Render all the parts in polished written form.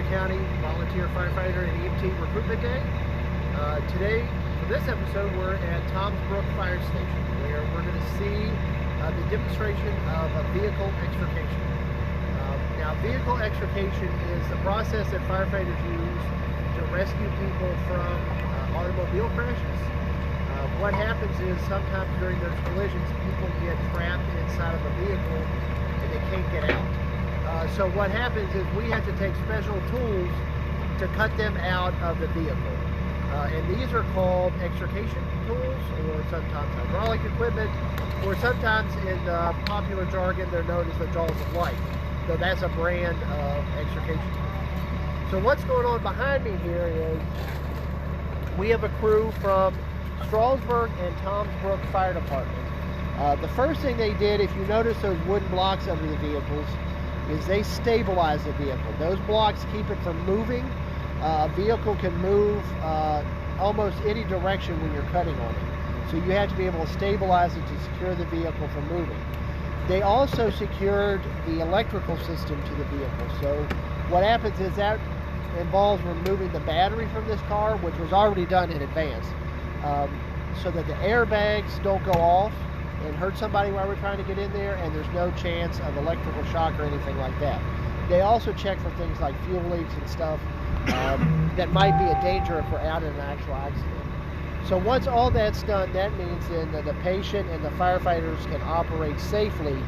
County Volunteer Firefighter and EMT Recruitment Day. Today, for this episode, we're at Brook Fire Station, where we're going to see the demonstration of a vehicle extrication. Now, vehicle extrication is the process that firefighters use to rescue people from automobile crashes. What happens is sometimes during those collisions, people get trapped inside of a vehicle and they can't get out. So what happens is we have to take special tools to cut them out of the vehicle. And these are called extrication tools, or sometimes hydraulic equipment, or sometimes in popular jargon they're known as the jaws of life. So that's a brand of extrication tool. So what's going on behind me here is we have a crew from Strasburg and Brook Fire Department. The first thing they did, if you notice those wooden blocks under the vehicles, is they stabilize the vehicle. Those blocks keep it from moving. A vehicle can move almost any direction when you're cutting on it. So you have to be able to stabilize it to secure the vehicle from moving. They also secured the electrical system to the vehicle. So what happens is that involves removing the battery from this car, which was already done in advance, so that the airbags don't go off and hurt somebody while we're trying to get in there, and there's no chance of electrical shock or anything like that. They also check for things like fuel leaks and stuff that might be a danger if we're out in an actual accident. So once all that's done, that means then that the patient and the firefighters can operate safely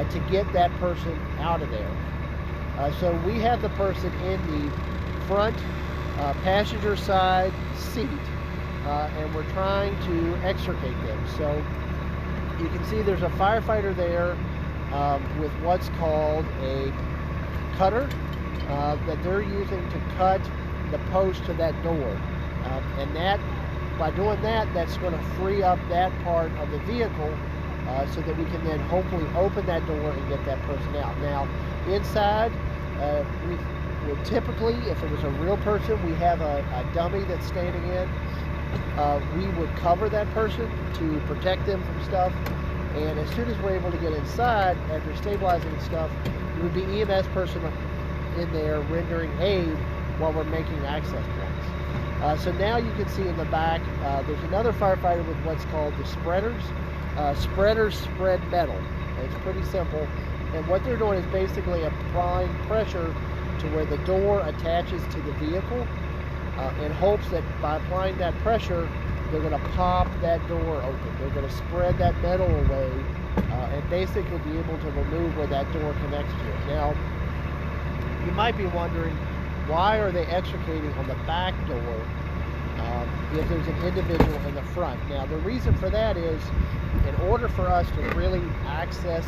to get that person out of there. So we have the person in the front passenger side seat, and we're trying to extricate them. So you can see there's a firefighter there with what's called a cutter that they're using to cut the post to that door. And that, by doing that, that's going to free up that part of the vehicle so that we can then hopefully open that door and get that person out. Now, inside, we would typically, if it was a real person, we have a dummy that's standing in. We would cover that person to protect them from stuff, and as soon as we're able to get inside, after stabilizing stuff, there would be EMS person in there rendering aid while we're making access points. So now you can see in the back, there's another firefighter with what's called the spreaders. Spreaders spread metal. It's pretty simple, and what they're doing is basically applying pressure to where the door attaches to the vehicle, in hopes that by applying that pressure, they're going to pop that door open. They're going to spread that metal away and basically be able to remove where that door connects to it. Now, you might be wondering, why are they extricating on the back door if there's an individual in the front? Now, the reason for that is, in order for us to really access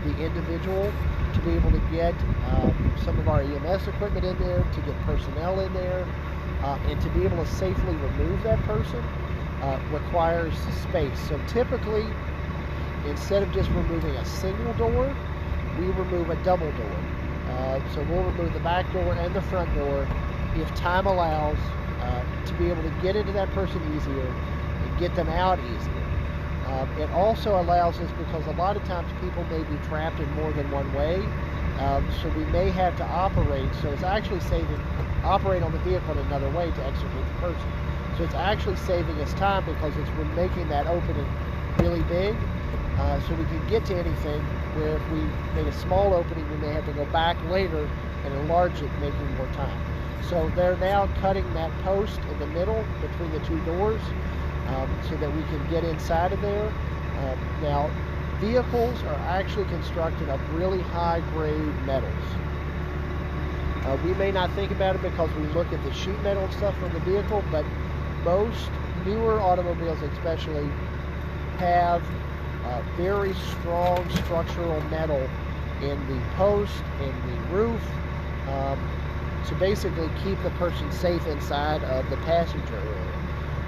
the individual, to be able to get some of our EMS equipment in there, to get personnel in there, and to be able to safely remove that person requires space. So typically, instead of just removing a single door, we remove a double door. So we'll remove the back door and the front door if time allows, to be able to get into that person easier and get them out easier. It also allows us, because a lot of times people may be trapped in more than one way, so we may have to operate, so it's actually operate on the vehicle in another way to extricate the person. So it's actually saving us time, because we're making that opening really big, so we can get to anything, where if we make a small opening, we may have to go back later and enlarge it, making more time. So they're now cutting that post in the middle between the two doors, so that we can get inside of there. Now, vehicles are actually constructed of really high-grade metals. We may not think about it because we look at the sheet metal and stuff from the vehicle, but most newer automobiles especially have very strong structural metal in the post, in the roof, to basically keep the person safe inside of the passenger area.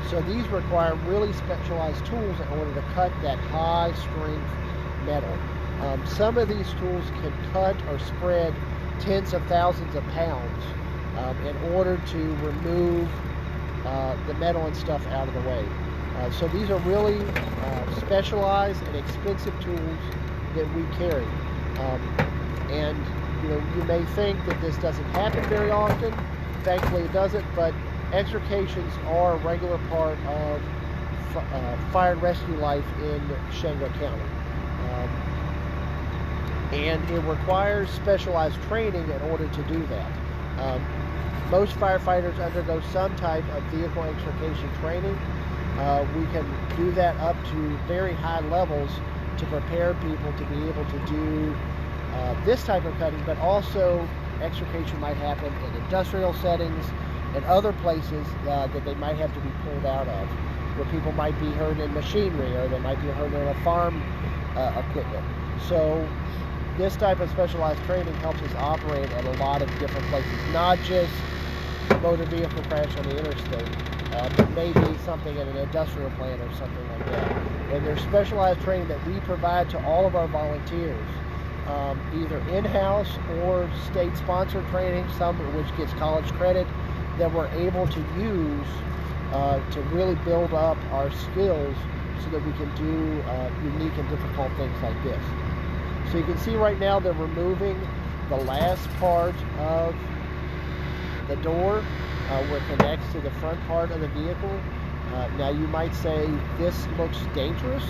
So these require really specialized tools in order to cut that high-strength metal. Some of these tools can cut or spread tens of thousands of pounds in order to remove the metal and stuff out of the way. So these are really specialized and expensive tools that we carry. And you may think that this doesn't happen very often. Thankfully it doesn't, but extrications are a regular part of fire and rescue life in Shenandoah County. And it requires specialized training in order to do that. Most firefighters undergo some type of vehicle extrication training. We can do that up to very high levels to prepare people to be able to do this type of cutting, but also extrication might happen in industrial settings and other places that they might have to be pulled out of, where people might be hurt in machinery or they might be hurt in a farm equipment. So this type of specialized training helps us operate at a lot of different places, not just motor vehicle crash on the interstate, but maybe something in an industrial plant or something like that. And there's specialized training that we provide to all of our volunteers, either in-house or state-sponsored training, some of which gets college credit, that we're able to use to really build up our skills so that we can do unique and difficult things like this. So you can see right now they're removing the last part of the door where it connects to the front part of the vehicle. Now you might say this looks dangerous,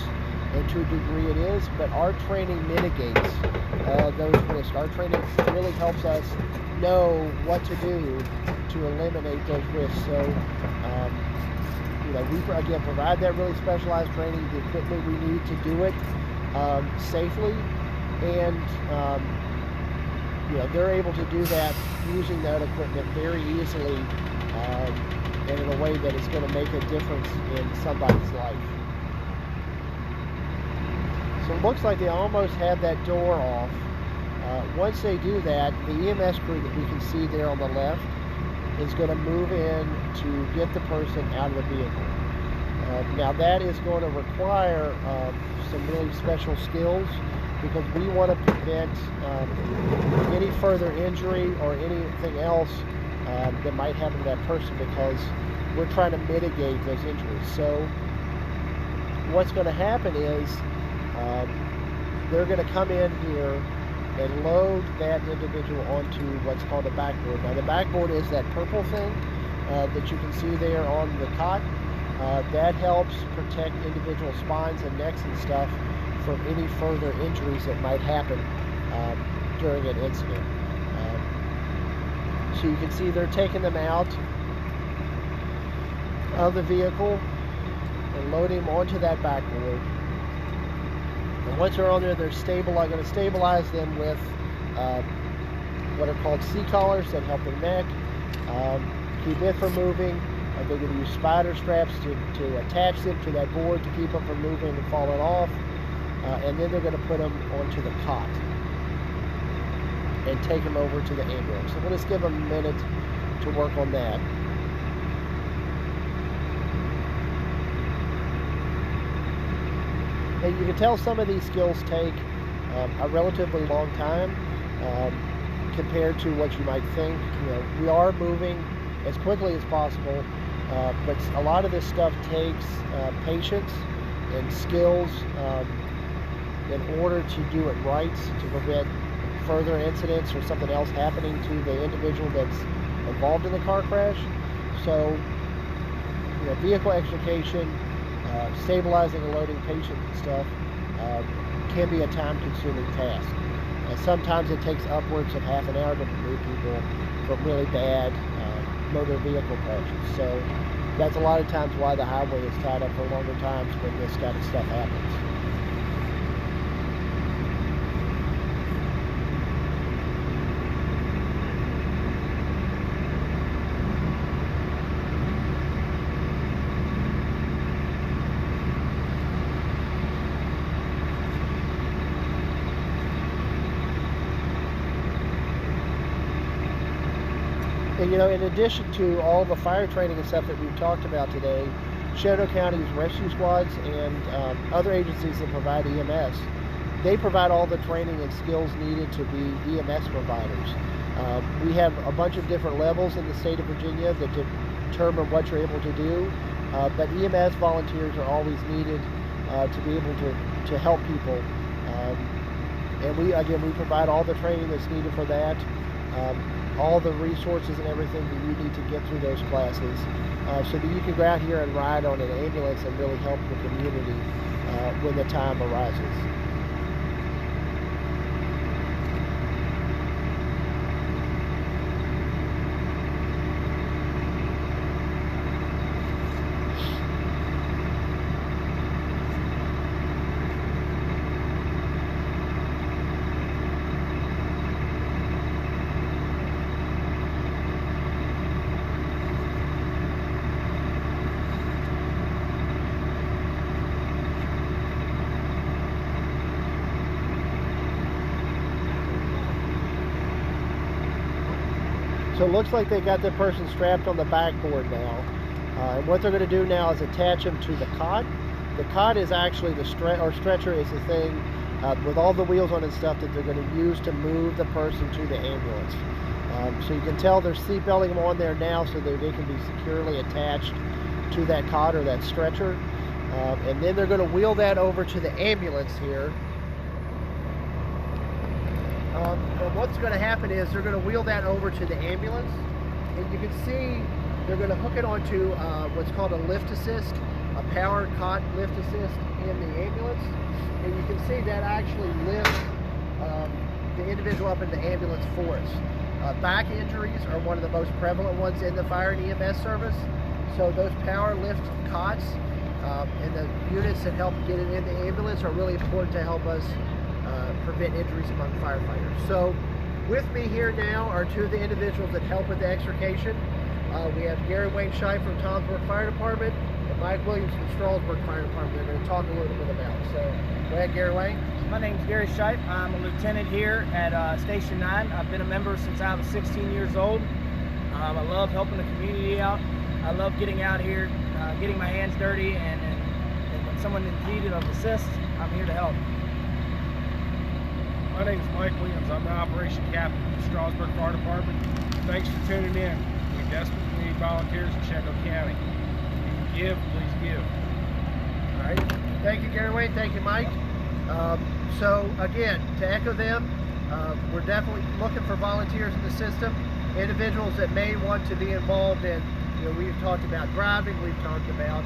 and to a degree it is, but our training mitigates those risks. Our training really helps us know what to do to eliminate those risks. So we again provide that really specialized training, the equipment we need to do it safely, and they're able to do that using that equipment very easily and in a way that is going to make a difference in somebody's life. So it looks like they almost have that door off. Once they do that, the EMS crew that we can see there on the left is going to move in to get the person out of the vehicle. Now that is going to require some really special skills, because we want to prevent any further injury or anything else that might happen to that person, because we're trying to mitigate those injuries. So what's going to happen is they're going to come in here and load that individual onto what's called a backboard. Now the backboard is that purple thing that you can see there on the cot. That helps protect individual spines and necks and stuff from any further injuries that might happen during an incident. So you can see they're taking them out of the vehicle and loading them onto that backboard. And once they're on there, they're going to stabilize them with what are called C-collars that help their neck, keep it from moving. They're going to use spider straps to attach them to that board to keep them from moving and falling off. And then they're going to put them onto the cot and take them over to the ambulance. So we'll just give them a minute to work on that. And you can tell some of these skills take a relatively long time compared to what you might think. We are moving as quickly as possible, but a lot of this stuff takes patience and skills in order to do it right, to prevent further incidents or something else happening to the individual that's involved in the car crash. So, vehicle extrication, stabilizing and loading patients and stuff can be a time-consuming task. Sometimes it takes upwards of half an hour to remove people from really bad motor vehicle crashes. So that's a lot of times why the highway is tied up for longer times when this kind of stuff happens. And in addition to all the fire training and stuff that we've talked about today, Shenandoah County's rescue squads and other agencies that provide EMS, they provide all the training and skills needed to be EMS providers. We have a bunch of different levels in the state of Virginia that determine what you're able to do, but EMS volunteers are always needed to be able to help people And we provide all the training that's needed for that, all the resources and everything that you need to get through those classes, so that you can go out here and ride on an ambulance and really help the community when the time arises. So it looks like they got the person strapped on the backboard now. And what they're going to do now is attach him to the cot. The cot is actually stretcher is the thing with all the wheels on and stuff that they're going to use to move the person to the ambulance. So you can tell they're seat belting them on there now so that they can be securely attached to that cot or that stretcher. And then they're going to wheel that over to the ambulance here. And what's going to happen is they're going to wheel that over to the ambulance, and you can see they're going to hook it onto what's called a lift assist, a power cot lift assist in the ambulance, and you can see that actually lifts the individual up in the ambulance for us. Back injuries are one of the most prevalent ones in the fire and EMS service, so those power lift cots and the units that help get it in the ambulance are really important to help us prevent injuries among firefighters. So with me here now are two of the individuals that help with the extrication. We have Gary Wayne Scheib from Toms Brook Fire Department and Mike Williams from Strasburg Fire Department. They're going to talk a little bit about. So go ahead, Gary Wayne. My name's Gary Scheib. I'm a lieutenant here at Station 9. I've been a member since I was 16 years old. I love helping the community out. I love getting out here, getting my hands dirty, and when someone is in need of assist, I'm here to help. My name is Mike Williams. I'm the operation captain of the Strasburg Fire Department. Thanks for tuning in. We desperately need volunteers in Shenandoah County. If you can give, please give. All right. Thank you, Gary Wayne. Thank you, Mike. So again, to echo them, we're definitely looking for volunteers in the system, individuals that may want to be involved in, we've talked about driving, we've talked about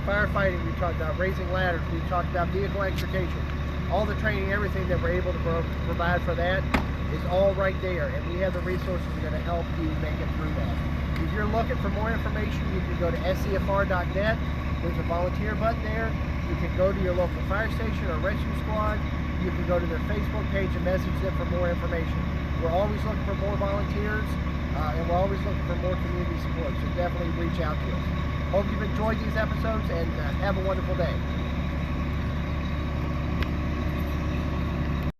firefighting, we've talked about raising ladders, we've talked about vehicle extrication. All the training, everything that we're able to provide for that is all right there, and we have the resources that are going to help you make it through that. If you're looking for more information, you can go to scfr.net. There's a volunteer button there. You can go to your local fire station or rescue squad. You can go to their Facebook page and message them for more information. We're always looking for more volunteers, and we're always looking for more community support, so definitely reach out to us. Hope you've enjoyed these episodes, and have a wonderful day.